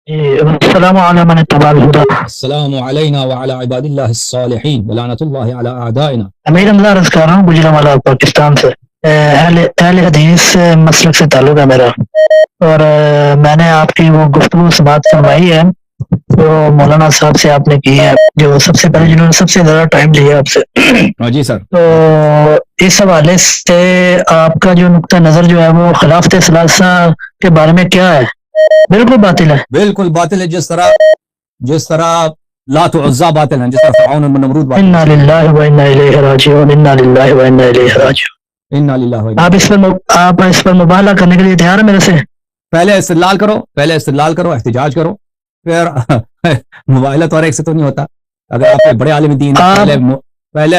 السلام علیکم من اتبع الہدی. السلام علینا وعلی عباد اللہ الصالحین ولعنت اللہ علی اعدائنا. امیر حمزہ عرض کر رہا ہوں گجرانوالہ پاکستان سے. اہل حدیث مسلک سے تعلق ہے میرا، اور میں نے آپ کی وہ گفتگو سماعت فرمائی ہے جو مولانا صاحب سے آپ نے کی ہے، جو سب سے پہلے جنہوں نے سب سے زیادہ ٹائم لیا آپ سے. جی سر. تو اس حوالے سے آپ کا جو نقطہ نظر جو ہے وہ خلافت ثلاثہ کے بارے میں کیا ہے؟ بالکل باطل ہے. بالکل باطل ہے، جس طرح لات و عزا باطل ہیں، جس طرح فرعون و نمرود باطل. انا للہ و انا الیہ راجعون، انا للہ و انا الیہ راجعون. انا للہ و انا. آپ اس پر مباہلہ کرنے کے لیے تیار ہیں میرے سے؟ پہلے استدلال کرو، احتجاج کرو، پھر مباہلہ تو ہر ایک سے تو نہیں ہوتا. اگر آپ کے بڑے عالم دین پہلے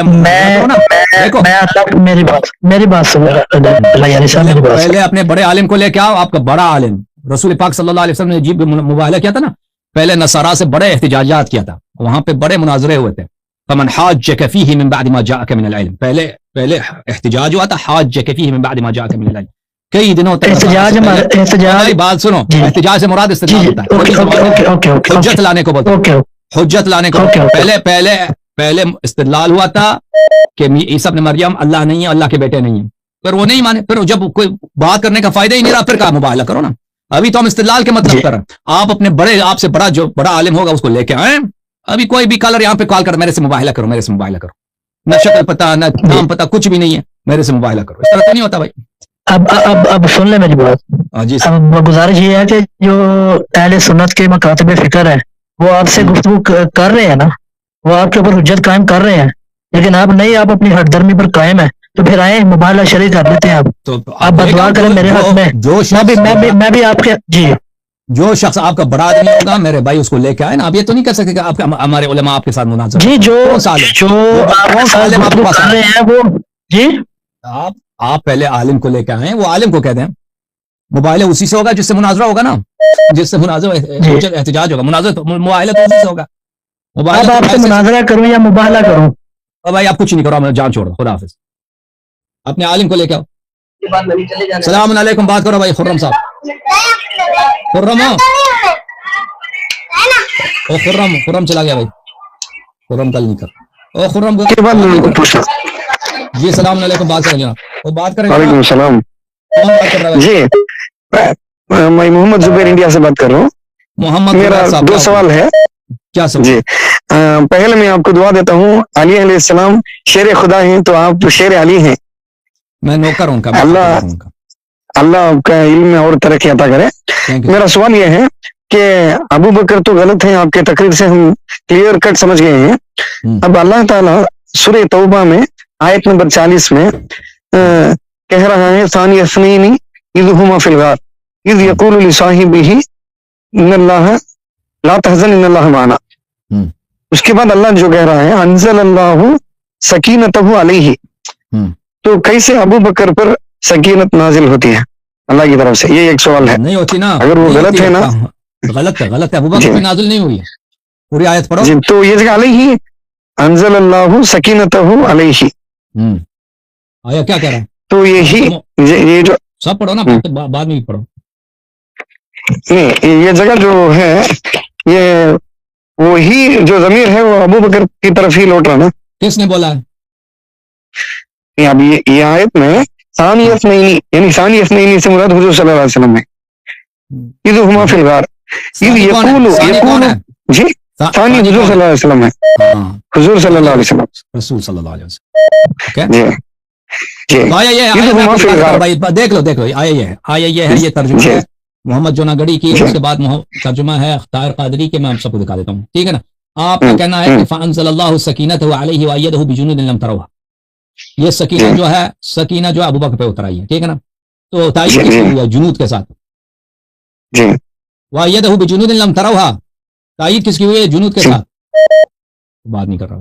اپنے بڑے عالم کو لے کے آؤ. آپ کا بڑا عالم رسول پاک صلی اللہ علیہ وسلم نے جی مباہلہ کیا تھا نا، پہلے نصارا سے بڑے احتجاجات کیا تھا، وہاں پہ بڑے مناظرے ہوئے تھے. فمن حاجك فيه من بعد ما جاءك من العلم، پہلے احتجاج ہوا تھا. حاجك فيه من بعد ما جاءك من العلم، کئی دنوں تک احتجاج. بات سنو، احتجاج سے مراد استدلال ہوتا ہے، حجت لانے کو بولتے ہیں. حجت لانے کو پہلے استدلال ہوا تھا کہ عیسی ابن مریم اللہ نہیں ہے، اللہ کے بیٹے نہیں ہیں. پھر وہ نہیں مانے، پھر جب کوئی بات کرنے کا فائدہ ہی نہیں رہا، پھر کہا مباہلہ کرو نا. ابھی تو ہم استدلال کے مطلب کر رہے ہیں. آپ اپنے آپ سے بڑا جو بڑا عالم ہوگا اس کو لے کے آئیں. ابھی کوئی بھی کالر یہاں پہ کال کر میرے سے مباہلہ کرو، میرے سے مباہلہ کرو. نہ شکل پتہ نہ نام پتہ کچھ بھی نہیں ہے، میرے سے مباہلہ کرو. اس طرح تو نہیں ہوتا بھائی. اب سن لیں میری بات. جی اب گزارش یہ ہے کہ جو اہل سنت کے مکاتب فکر ہیں وہ آپ سے گفتگو کر رہے ہیں نا، وہ آپ کے اوپر حجت قائم کر رہے ہیں، لیکن آپ نہیں، آپ اپنی ہٹ درمی پر قائم ہیں. تو پھر آئیں مباہلہ شرعی کر لیتے ہیں. آپ بدوا کریں میرے حق میں. میں بھی آپ کے جو شخص آپ کا بڑا آدمی ہوگا میرے بھائی اس کو لے کے آئے نا. آپ یہ تو نہیں کر سکتے کہ آپ ہمارے علماء آپ کے ساتھ مناظرہ. جی جو آپ کر رہے ہیں وہ جی آپ پہلے عالم کو لے کے آئیں، وہ عالم کو کہہ دیں. مباہلہ اسی سے ہوگا جس سے مناظرہ ہوگا نا، جس سے مناظرہ احتجاج ہوگا. مناظرہ تو مباہلہ تو اسی سے ہوگا. اب آپ سے مناظرہ کروں یا مباہلہ کروں؟ بھائی آپ کچھ نہیں کرو، میں جان چھوڑ دو. خدا حافظ. اپنے عالم کو لے کے آؤ. السلام علیکم. بات کرو بھائی. خرم صاحب، خرم خرم چلا گیا بھائی. خرم کل نہیں کر. خرم جی السلام علیکم. بات کریں جناب، بات کریں. وعلیکم السلام. جی میں محمد زبیر انڈیا سے بات کر رہا ہوں. محمد، میرا دو سوال ہے. کیا سوال؟ جی پہلے میں آپ کو دعا دیتا ہوں. علی علیہ السلام شیر خدا ہیں تو آپ شیر علی ہیں. میں نوکر ہوں. اللہ آپ کا علم میں اور ترقی عطا کرے. میرا سوال یہ ہے کہ ابو بکر تو غلط ہیں، آپ کے تقریر سے ہم کلیئر کٹ سمجھ گئے ہیں. اب اللہ تعالیٰ سورہ توبہ میں آیت نمبر 40 میں کہہ رہا ہے ثانی اثنین اذ ہما فی الغار اذ یقول لصاحبہ ان اللہ لا تحزن ان اللہ معنا. اس کے بعد اللہ جو کہہ رہا ہے انزل اللہ سکینتہ علیہ، تو کیسے ابو بکر پر سکینت نازل ہوتی ہے اللہ کی طرف سے؟ یہ ایک سوال ہے. نہیں ہوتی نا، اگر وہ غلط ہے نا. غلط ہے. ابو بکر پہ نازل نہیں ہوئی ہے. پوری آیت پڑھو. جی تو یہ جگہ علیہ انزل اللہ سکینتہ علیہ. آیا کیا کہہ رہا ہے؟ تو یہ جو سب پڑھو نا، بعد میں بھی پڑھو. یہ جگہ جو ہے یہ وہی جو ضمیر ہے وہ ابو بکر کی طرف ہی لوٹ رہا نا. کس نے بولا ہے؟ اب یہ آیت میں ثانی اثنین یعنی ثانی اثنین سے مراد حضور صلی اللہ علیہ وسلم ہے. اذ ہما فی الغار اذ یقول جی ثانی حضور صلی اللہ علیہ وسلم ہے. حضور صلی اللہ علیہ وسلم، رسول صلی اللہ علیہ وسلم. جی دیکھ لو آیا یہ ہے. یہ ترجمہ ہے محمد جوناگڑی کی. اس کے بعد ترجمہ ہے طاہر قادری کے. میں آپ سب کو دکھا دیتا ہوں، ٹھیک ہے نا. آپ کا کہنا ہے کہ فانزل اللہ سکینتہ علیہ وایدہ بجنود لم تروها. یہ سکینہ جو ہے ابو بکر پہ اترائی ہے، ٹھیک ہے نا. تو تائید کس کی ہوئی؟ جنود کے ساتھ. وایدہ بجنود لم تروها، تائید کس کی ہوئی ہے؟ جنود کے ساتھ. بات نہیں کر رہا.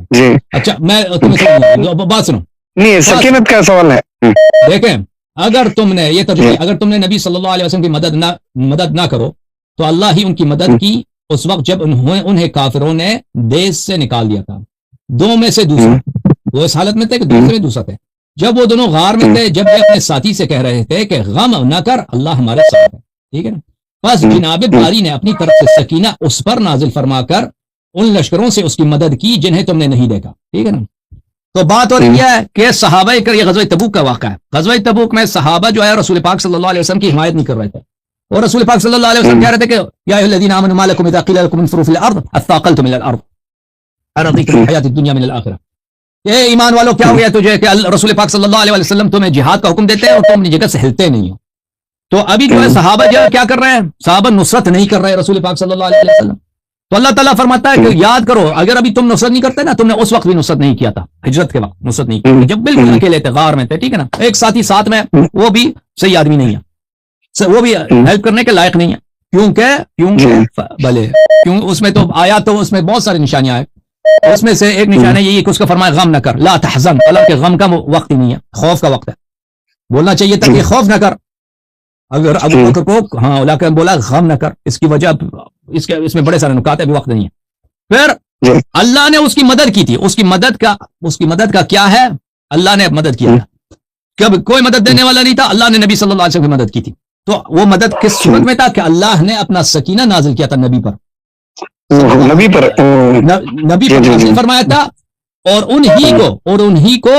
اچھا میں تمہیں بات سنو. نہیں سکینت کا سوال ہے. دیکھیں اگر تم نے نبی صلی اللہ علیہ وسلم کی مدد نہ کرو تو اللہ ہی ان کی مدد کی اس وقت جب انہیں کافروں نے دیس سے نکال دیا تھا. دو میں سے دوسرا، وہ اس حالت میں تھے کہ دوسرے دوسرا تھے. جب وہ دونوں غار میں تھے، جب یہ اپنے ساتھی سے کہہ رہے تھے کہ غم نہ کر، اللہ ہمارے ساتھ ہے، ٹھیک ہے نا. بس جناب باری نے اپنی طرف سے سکینہ اس پر نازل فرما کر ان لشکروں سے اس کی مدد کی جنہیں تم نے نہیں دیکھا. ٹھیک ہے نا. تو بات ہو رہی ہے کہ صحابہ یہ غزوہ تبوک کا واقعہ ہے. غزوہ تبوک میں صحابہ جو ہے رسول پاک صلی اللہ علیہ وسلم کی حمایت نہیں کر رہے تھے, اور رسول پاک صلی اللہ علیہ وسلم کہہ رہے تھے کہ یا ایھا الذین آمنوا ما لکم اذا قیل لکم انفروا فی الارض اثاقلتم الی الارض ارضیتم بالحیاۃ الدنیا من الآخرہ. اے ایمان والو کیا ہو گیا تجھے کہ رسول پاک صلی اللہ علیہ وسلم تمہیں جہاد کا حکم دیتے ہیں اور تم اپنی جگہ سے ہلتے نہیں ہو. تو ابھی جو ہے صحابہ جو ہے کیا کر رہے ہیں, صحابہ نصرت نہیں کر رہے رسول پاک صلی اللہ علیہ وسلم. تو اللہ تعالیٰ فرماتا ہے کہ یاد کرو اگر ابھی تم نصرت نہیں کرتے نا, تم نے اس وقت بھی نصرت نہیں کیا تھا, ہجرت کے وقت نصرت نہیں کی جب بالکل اکیلے تھے, غار میں تھے. ٹھیک ہے نا. ایک ساتھی ساتھ میں وہ بھی صحیح آدمی نہیں ہے, وہ بھی ہیلپ کرنے کے لائق نہیں ہے. کیونکہ بھلے کیوں اس میں تو آیا تو اس میں بہت ساری نشانیاں ہیں. اس میں سے ایک نشانہ یہی کہ اس کو فرمایا غم نہ کر, لا تحزن, حالانکہ غم کا وقت ہی نہیں ہے, خوف کا وقت ہے. بولنا چاہیے تھا کہ خوف نہ کر. اگر ابو بکر کو ہاں علاقہ بولا غم نہ کر, اس کی وجہ اس میں بڑے سارے نکات ہیں, ابھی وقت نہیں ہے. پھر اللہ نے اس کی مدد کی تھی. اس کی مدد کا کیا ہے, اللہ نے مدد کیا تھا. کب کوئی مدد دینے والا نہیں تھا, اللہ نے نبی صلی اللہ علیہ وسلم کی مدد کی تھی. تو وہ مدد کس صورت میں تھا کہ اللہ نے اپنا سکینہ نازل کیا تھا نبی پر نازل فرمایا تھا, اور انہی کو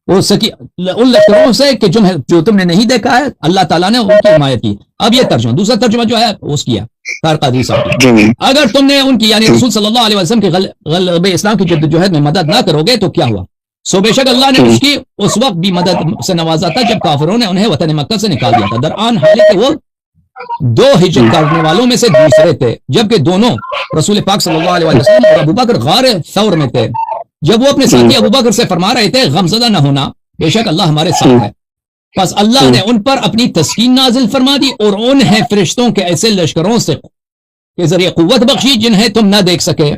ان لشکروں سے کہ جو تم نے نہیں دیکھا ہے اللہ تعالیٰ نے ان کی حمایت کی. اب یہ ترجمہ, دوسرا ترجمہ جو ہے اس کیا طاہر قادری صاحب, اگر تم نے ان کی یعنی رسول صلی اللہ علیہ وسلم کے غلبہ اسلام کی جدوجہد میں مدد نہ کرو گے تو کیا ہوا. سو بے شک اللہ نے اس کی اس وقت بھی مدد سے نوازا تھا جب کافروں نے انہیں وطن مکہ سے نکال دیا تھا, درآن حالانکہ وہ دو ہجرت کرنے والوں میں سے دوسرے تھے, جبکہ دونوں رسول پاک صلی اللہ علیہ وسلم اور ابو بکر غار ثور میں تھے. جب وہ اپنے ساتھی ابو بکر سے فرما رہے تھے غمزدہ نہ ہونا, بے شک اللہ ہمارے ساتھ ہے. پس اللہ نے ان پر اپنی تسکین نازل فرما دی اور انہیں فرشتوں کے ایسے لشکروں سے کے ذریعے قوت بخشی جنہیں تم نہ دیکھ سکے.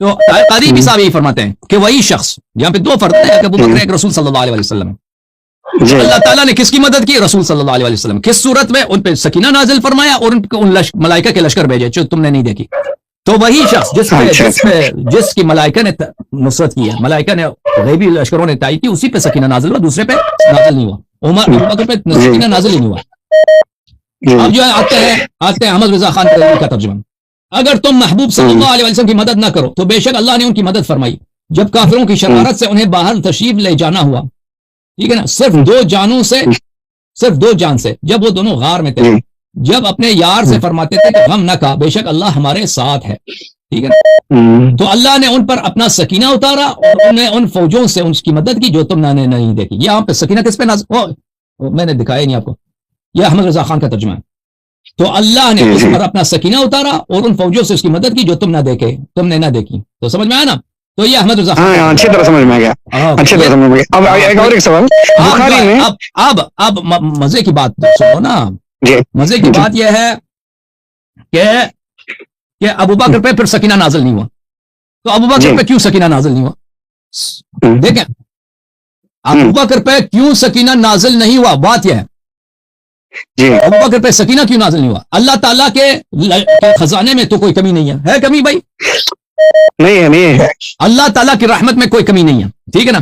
تو قاری بھی صاحب یہی فرماتے ہیں کہ وہی شخص, یہاں پہ دو فرق ہے کہ ابو بکر ایک رسول صلی اللہ علیہ وسلم. اللہ تعالیٰ نے کس کی مدد کی, رسول صلی اللہ علیہ وسلم. کس صورت میں, ان پہ سکینہ نازل فرمایا اور ان ملائکہ کے لشکر بھیجے جو تم نے نہیں دیکھی. تو وہی شخص جس کی ملائکہ نے نصرت کی ہے, ملائکہ نے غیبی لشکروں نے تائید کی, اسی پہ سکینہ نازل ہوا, دوسرے پہ نازل نہیں ہوا. ابو بکر پہ سکینہ نازل ہی نہیں ہوا. اب جو ہے آتے ہیں احمد رضا خان کا ترجمہ. اگر تم محبوب صلی اللہ علیہ وسلم کی مدد نہ کرو تو بے شک اللہ نے ان کی مدد فرمائی جب کافروں کی شرارت سے انہیں باہر تشریف لے جانا ہوا. ٹھیک ہے نا. صرف دو جان سے جب وہ دونوں غار میں تھے, جب اپنے یار سے فرماتے تھے کہ غم نہ کھا, بے شک اللہ ہمارے ساتھ ہے. ٹھیک ہے نا. تو اللہ نے ان پر اپنا سکینہ اتارا اور انہیں ان فوجوں سے ان کی مدد کی جو تم نے نہیں دیکھی. یہاں پہ سکینہ کس پہ نازل, میں نے دکھایا نہیں آپ کو, یہ احمد رضا خان کا ترجمہ ہے. تو اللہ نے اس پر اپنا سکینہ اتارا اور ان فوجوں سے اس کی مدد کی جو تم نے نہ دیکھی. تو سمجھ میں آیا نا. تو یہ احمد رضا خان اچھی طرح سمجھ میں آ گیا, اچھی طرح سمجھ میں گیا. اب ایک اور ایک سوال بخاری میں, اب مزے کی بات سنو نا. مزے کی بات یہ ہے کہ ابو بکر پہ پھر سکینہ نازل نہیں ہوا. تو ابو بکر پہ کیوں سکینہ نازل نہیں ہوا, دیکھیں ابو بکر پہ کیوں سکینہ نازل نہیں ہوا. بات یہ ہے ابو بکر پہ سکینہ کیوں نازل نہیں ہوا. اللہ تعالیٰ کے خزانے میں تو کوئی کمی نہیں ہے کمی بھائی نہیں ہے. اللہ تعالیٰ کی رحمت میں کوئی کمی نہیں ہے. ٹھیک ہے نا.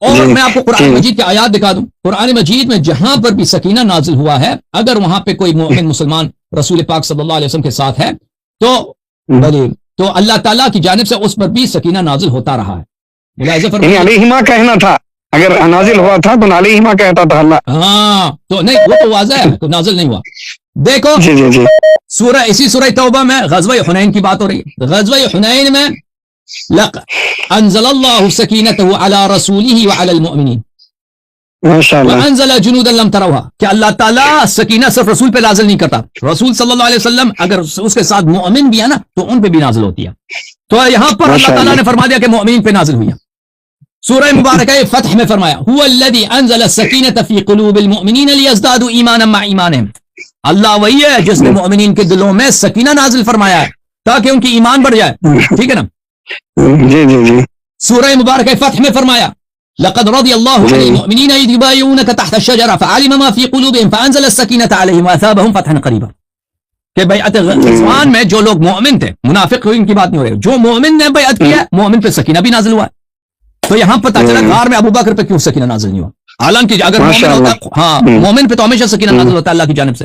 اور میں آپ کو قرآن مجید کی آیات دکھا دوں. قرآن مجید میں جہاں پر بھی سکینہ نازل ہوا ہے, اگر وہاں پہ کوئی مومن مسلمان رسول پاک صلی اللہ علیہ وسلم کے ساتھ ہے تو اللہ تعالیٰ کی جانب سے اس پر بھی سکینہ نازل ہوتا رہا ہے. علیہما کہنا تھا, اگر نازل ہوا تھا تو علیہما کہتا تھا اللہ. ہاں تو نہیں, وہ تو واضح ہے, تو نازل نہیں ہوا. دیکھو اسی سورہ توبہ میں غزوہ حنین کی بات ہو رہی ہے. غزوہ حنین میں انزل اللہ سکینتہ علی رسولہ وعلی المؤمنین وانزل جنودا لم تروها, کہ اللہ تعالیٰ سکینہ صرف رسول پہ نازل نہیں کرتا, رسول صلی اللہ علیہ وسلم اگر اس کے ساتھ مؤمن بھی ہے نا تو ان پہ بھی نازل ہوتی ہے. تو یہاں پر اللہ تعالیٰ نے فرما دیا کہ مؤمنین پہ نازل ہوئی ہے. سورہ مبارکہ فتح میں فرمایا هو الذی انزل السکینۃ فی قلوب المؤمنین لیزدادوا ایمانا مع ایمانہم. اللہ وہی ہے جس نے مؤمنین کے دلوں میں سکینہ نازل فرمایا ہے تاکہ ان کی ایمان بڑھ جائے. ٹھیک ہے نا. جی سورہ مبارکہ فتح میں فرمایا لقد رضی اللہ عن المؤمنین اذ یبایعونک تحت الشجرہ فعلم ما فی قلوبہم فانزل السکینۃ علیہم واثابہم فتحا قریبا. کہ بیعت رضوان میں جو لوگ مومن تھے, منافق ان کی بات نہیں ہو رہی, جو مومن نے بیعت کیا مومن پہ سکینہ بھی نازل ہوا. تو یہاں پتہ چلا غار میں ابو بکر پہ کیوں سکینہ نازل نہیں ہوا, حالانکہ اگر مومن ہوتا, ہاں مومن پہ تو ہمیشہ سکینہ نازل ہوتا ہے اللہ کی جانب سے.